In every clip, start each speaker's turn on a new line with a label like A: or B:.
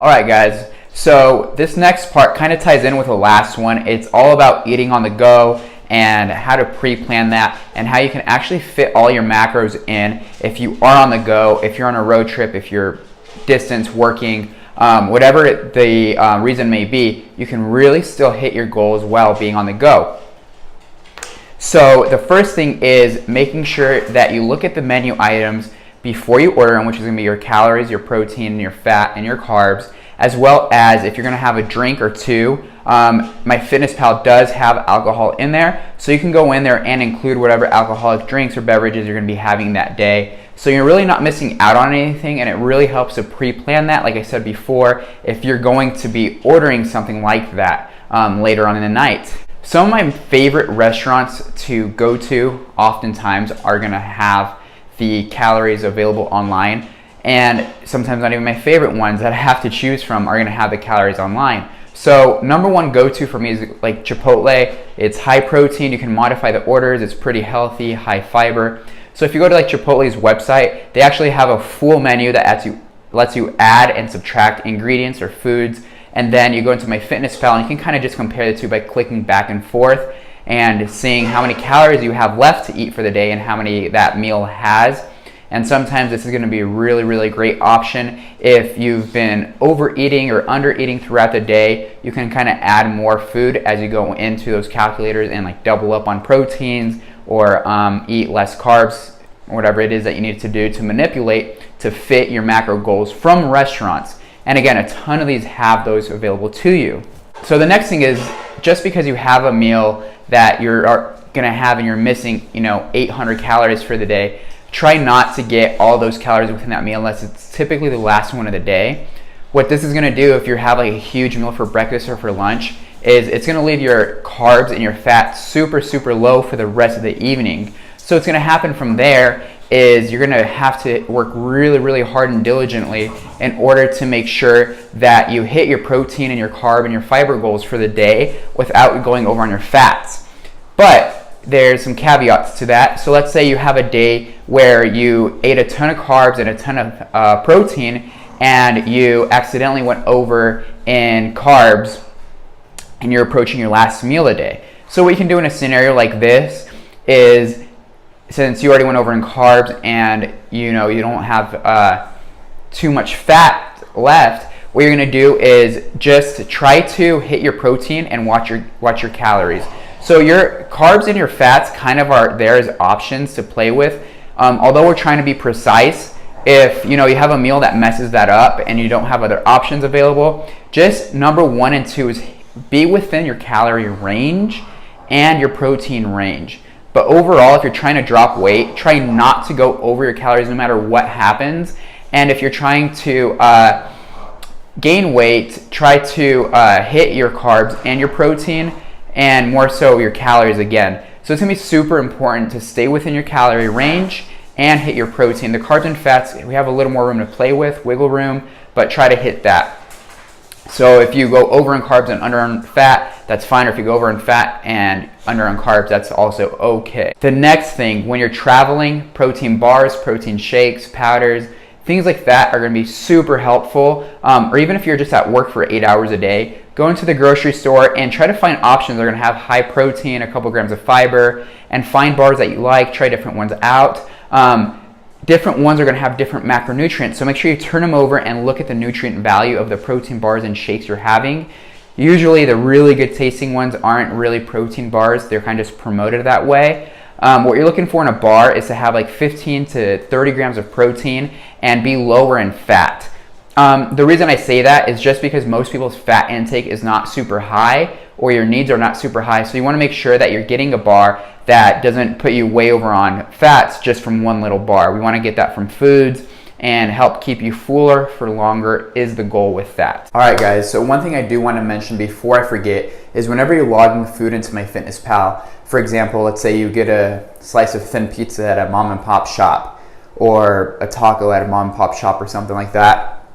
A: All right, guys. So this next part kind of ties in with the last one. It's all about eating on the go and how to pre-plan that and how you can actually fit all your macros in if you are on the go, if you're on a road trip, if you're distance working, whatever the reason may be, you can really still hit your goals while being on the go. So the first thing is making sure that you look at the menu items before you order them, which is going to be your calories, your protein, your fat, and your carbs, as well as if you're going to have a drink or two. MyFitnessPal does have alcohol in there, so you can go in there and include whatever alcoholic drinks or beverages you're going to be having that day. So you're really not missing out on anything, and it really helps to pre-plan that, like I said before, if you're going to be ordering something like that later on in the night. Some of my favorite restaurants to go to oftentimes are going to have the calories available online, and sometimes not even my favorite ones that I have to choose from are going to have the calories online. So number one go-to for me is like Chipotle. It's high protein, you can modify the orders, it's pretty healthy, high fiber. So if you go to like Chipotle's website, they actually have a full menu that lets you add and subtract ingredients or foods, and then you go into MyFitnessPal and you can kind of just compare the two by clicking back and forth and seeing how many calories you have left to eat for the day and how many that meal has. And sometimes this is going to be a really, really great option. If you've been overeating or undereating throughout the day, you can kind of add more food as you go into those calculators and like double up on proteins or eat less carbs, or whatever it is that you need to do to manipulate to fit your macro goals from restaurants. And again, a ton of these have those available to you. So the next thing is, just because you have a meal that you're going to have and you're missing 800 calories for the day, try not to get all those calories within that meal unless it's typically the last one of the day. What this is going to do if you have like a huge meal for breakfast or for lunch is it's going to leave your carbs and your fat super, super low for the rest of the evening. So what's going to happen from there is you're going to have to work really, really hard and diligently in order to make sure that you hit your protein and your carb and your fiber goals for the day without going over on your fats. But there's some caveats to that. So let's say you have a day where you ate a ton of carbs and a ton of protein, and you accidentally went over in carbs and you're approaching your last meal a day. So what you can do in a scenario like this is, since you already went over in carbs and you don't have too much fat left, what you're going to do is just try to hit your protein and watch your calories. So your carbs and your fats kind of are there as options to play with. Although we're trying to be precise, if you have a meal that messes that up and you don't have other options available, just number 1 and 2 is be within your calorie range and your protein range. But overall, if you're trying to drop weight, try not to go over your calories no matter what happens. And if you're trying to gain weight, try to hit your carbs and your protein, and more so your calories again. So it's going to be super important to stay within your calorie range and hit your protein. The carbs and fats, we have a little more room to play with, wiggle room, but try to hit that. So if you go over in carbs and under on fat, that's fine. Or if you go over in fat and under on carbs, that's also okay. The next thing, when you're traveling, protein bars, protein shakes, powders, things like that are going to be super helpful. Or even if you're just at work for 8 hours a day, go into the grocery store and try to find options that are going to have high protein, a couple grams of fiber, and find bars that you like. Try different ones out. Different ones are going to have different macronutrients, so make sure you turn them over and look at the nutrient value of the protein bars and shakes you're having. Usually the really good tasting ones aren't really protein bars, they're kind of just promoted that way. What you're looking for in a bar is to have like 15 to 30 grams of protein and be lower in fat. The reason I say that is just because most people's fat intake is not super high, or your needs are not super high, so you want to make sure that you're getting a bar that doesn't put you way over on fats just from one little bar. We want to get that from foods and help keep you fuller for longer is the goal with that. All right, guys, so one thing I do want to mention before I forget is whenever you're logging food into MyFitnessPal, for example, let's say you get a slice of thin pizza at a mom and pop shop or a taco at a mom and pop shop or something like that,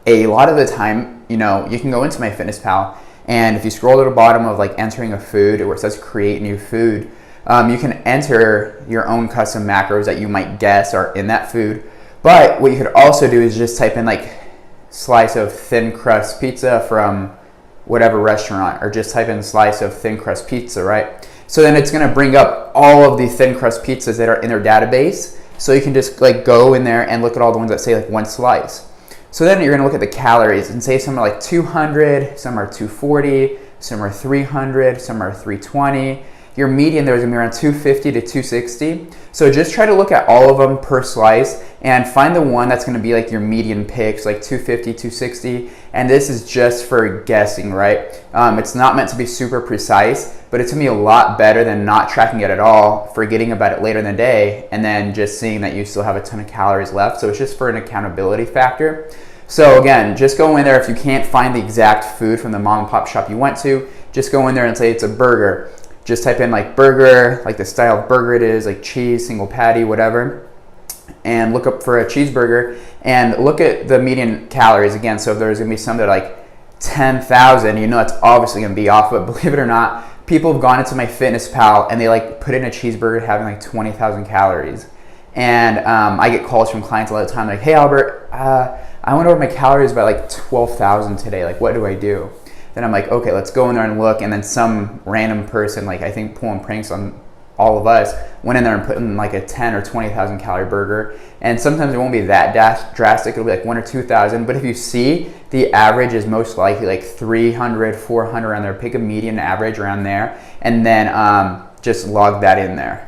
A: a lot of the time, you can go into MyFitnessPal, and if you scroll to the bottom of like entering a food where it says create new food, you can enter your own custom macros that you might guess are in that food. But what you could also do is just type in like slice of thin crust pizza from whatever restaurant, or just type in slice of thin crust pizza, right? So then it's going to bring up all of the thin crust pizzas that are in their database. So you can just like go in there and look at all the ones that say like one slice. So then you're going to look at the calories and say some are like 200, some are 240, some are 300, some are 320. Your median there is going to be around 250 to 260. So just try to look at all of them per slice and find the one that's going to be like your median picks, like 250, 260. And this is just for guessing, right? It's not meant to be super precise, but it's going to be a lot better than not tracking it at all, forgetting about it later in the day, and then just seeing that you still have a ton of calories left. So it's just for an accountability factor. So again, just go in there. If you can't find the exact food from the mom and pop shop you went to, just go in there and say it's a burger. Just type in like burger, like the style of burger it is, like cheese, single patty, whatever, and look up for a cheeseburger and look at the median calories again. So if there's gonna be some that are like 10,000, you know that's obviously gonna be off, but believe it or not, people have gone into MyFitnessPal and they like put in a cheeseburger having like 20,000 calories. And I get calls from clients all the time like, hey Albert, I went over my calories by like 12,000 today, like what do I do? Then I'm like, okay, let's go in there and look. And then some random person, like I think pulling pranks on all of us, went in there and put in like a 10 or 20,000 calorie burger. And sometimes it won't be that drastic. It'll be like 1 or 2,000. But if you see the average is most likely like 300, 400 around there, pick a median average around there, and then just log that in there.